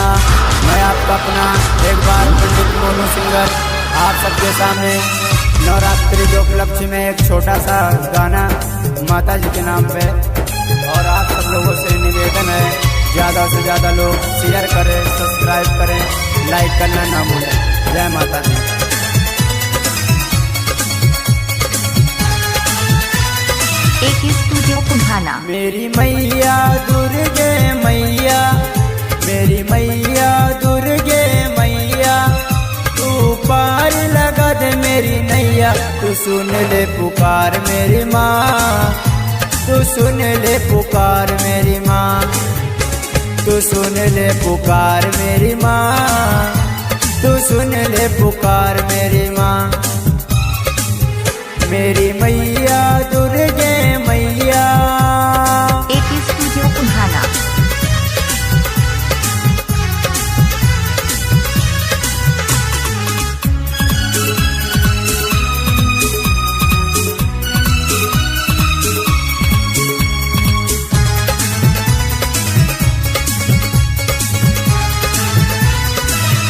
हाँ, मैं आपका अपना एक बार पंडित मोनू सिंगर आप सबके सामने नवरात्रि के उपलक्ष्य में एक छोटा सा गाना माता जी के नाम पे, और आप सब लोगों से निवेदन है ज़्यादा से ज़्यादा लोग शेयर करें, सब्सक्राइब करें, लाइक करना ना भूलें। जय माता दी। एक स्टूडियो कुम्हाना। मेरी मैया दुर्गे मैया, मेरी मैया दुर्गे मैया, तू पार लगा दे मेरी नैया, तू सुन ले पुकार मेरी माँ, तू सुन ले पुकार मेरी माँ, तू सुन ले पुकार मेरी माँ, तू सुन ले पुकार मेरी माँ। मेरी मैया दुर्गे मैया। एक स्टूडियो कुम्हाना।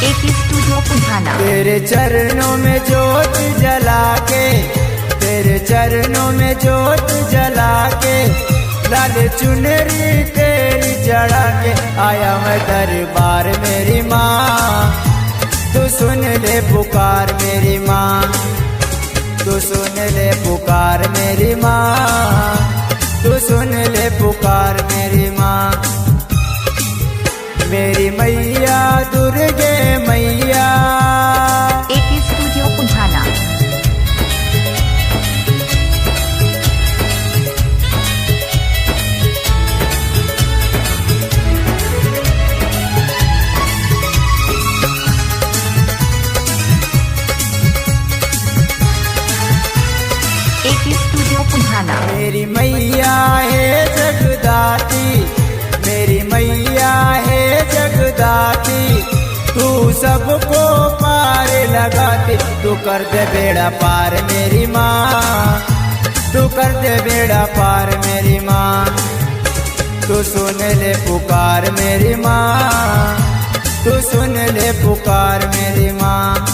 एक स्टूडियो कुम्हाना। तेरे चरणों में जोत जला के, तेरे चरणों में जोत जला के, लाल चुनरी तेरी चढ़ा के आया मैं दरबार मेरी माँ, तू सुन ले पुकार मेरी माँ, तू सुन ले पुकार मेरी माँ, तू सुन ले पुकार मेरी माँ। मेरी मैया दुर्गे मैया। एक स्टूडियो कुम्हाना। एक स्टूडियो कुम्हाना। मेरी मैया है जगदाती, मेरी मैया है जगदाती, तू सबको पार लगाती, तू कर दे बेड़ा पार मेरी माँ, तू कर दे बेड़ा पार मेरी माँ, तू सुन ले पुकार मेरी माँ, तू सुन ले पुकार मेरी माँ।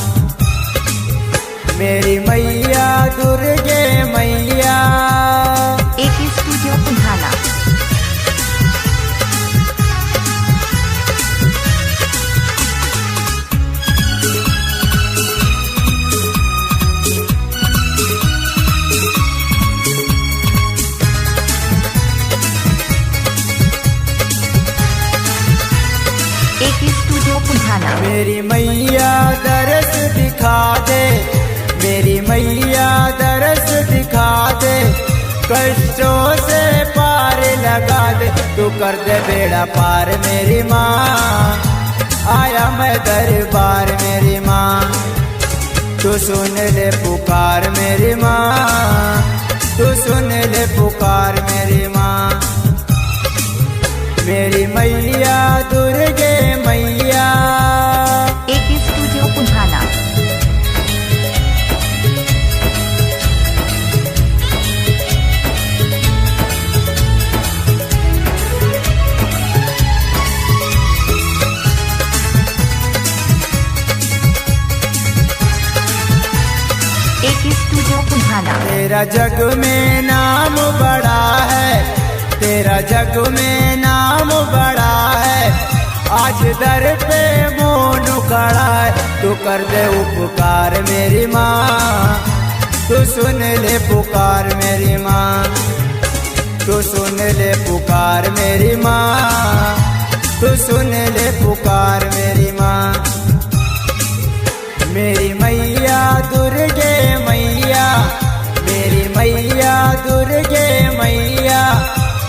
मेरी मैया दुर्गे मैया। एक स्टूडियो कुम्हाना। एक स्टूडियो कुम्हाना। मेरी मैया दरस दिखा दे, मेरी मैया दरस दिखा दे, कष्टों से पार लगा दे, तू कर दे बेड़ा पार मेरी माँ, आया मैं दरबार मेरी माँ, तू सुन ले पुकार मेरी माँ, तू सुन ले पुकार मेरी माँ। मेरी मैया दुर्गे मैया। एक स्टूडियो कुम्हाना। एक स्टूडियो कुम्हाना। तेरा जग में नाम बड़ा है, तेरा जग में नाम बड़ा है, आज दर पे मोनू खड़ा है, तू कर दे उपकार मेरी माँ, तू सुन ले पुकार मेरी माँ, तू सुन ले पुकार मेरी माँ, तू सुन ले पुकार मेरी माँ। मेरी मैया दुर्गे मैया, मेरी मैया दुर्गे मैया,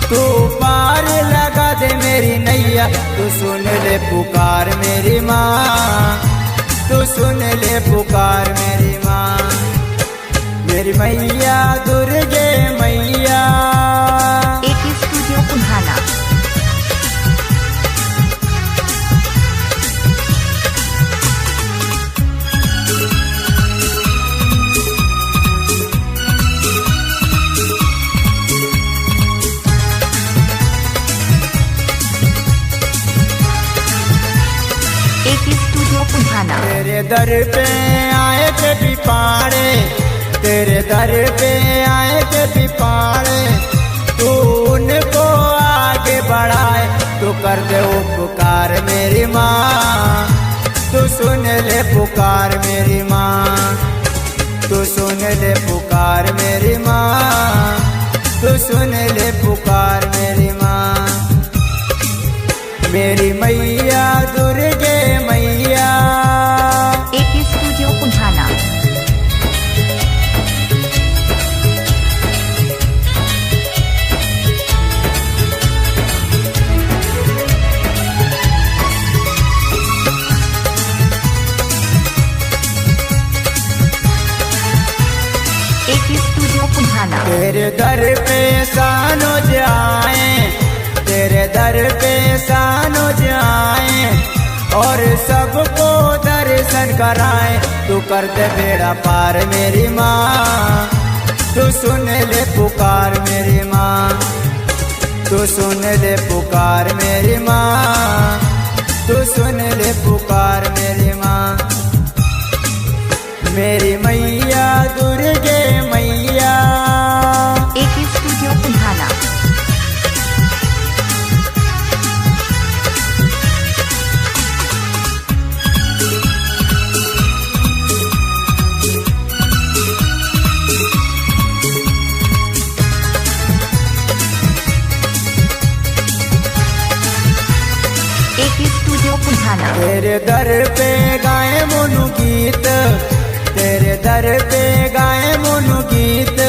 तू पार लगा दे मेरी नैया, तू सुन ले पुकार मेरी माँ, तू सुन ले पुकार मेरी माँ। मेरी मैया दुर्गे मैया। एक स्टूडियो कुम्हाना। पुन्हाना। तेरे दर पे आए थे बिपाड़े, तेरे दर पे आए थे बिपाड़े, तू उनको आगे बढ़ाए, तू कर दे उपकार मेरी माँ, तू सुन ले पुकार मेरी माँ, तू सुन ले पुकार मेरी माँ, तू सुन ले पुकार मेरी माँ। मेरी मैया दुर्गे मैया। AK studio Punhana. AK studio Punhana. तेरे दर पे सानो जाए, तेरे दर पे सानो जाए, और सबको दर्शन कराए, तू कर दे बेड़ा पार मेरी माँ, तू सुन ले पुकार मेरी माँ, तू सुन ले पुकार मेरी माँ, तू सुन ले पुकार मेरी माँ। मेरी मैया दुर्गे मैया। AK studio Punhana. AK studio Punhana. तेरे दर पे गाए मोनू गीत, तेरे दर पे गाए मोनू गीत,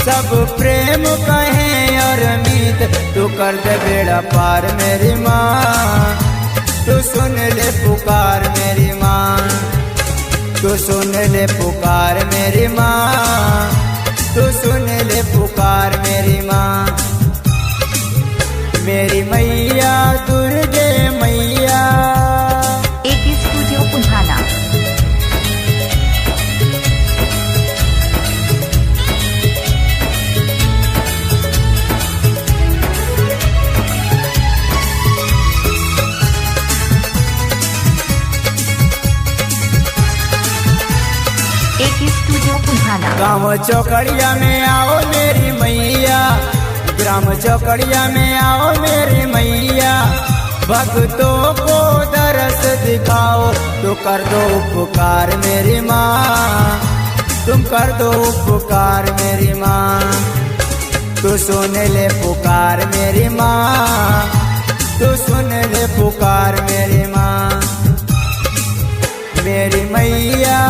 सब प्रेम कहे और मीत, तू कर दे बेड़ा पार मेरी माँ, तू सुन ले पुकार मेरी माँ, तू सुन ले पुकार मेरी माँ, तू सुन ले पुकार मेरी माँ। मेरी मैया दुर्गे मैया। AK studio Punhana. AK studio Punhana. गाँव चौकड़िया में आओ मेरी मैया, ग्राम चौकड़िया में आओ मेरी मैया, भक्तों को दरस दिखाओ, तो कर दो उपकार मेरी माँ, तुम कर दो उपकार मेरी माँ, तू सुन ले पुकार मेरी माँ, तू सुन ले पुकार मेरी माँ। मेरी मैया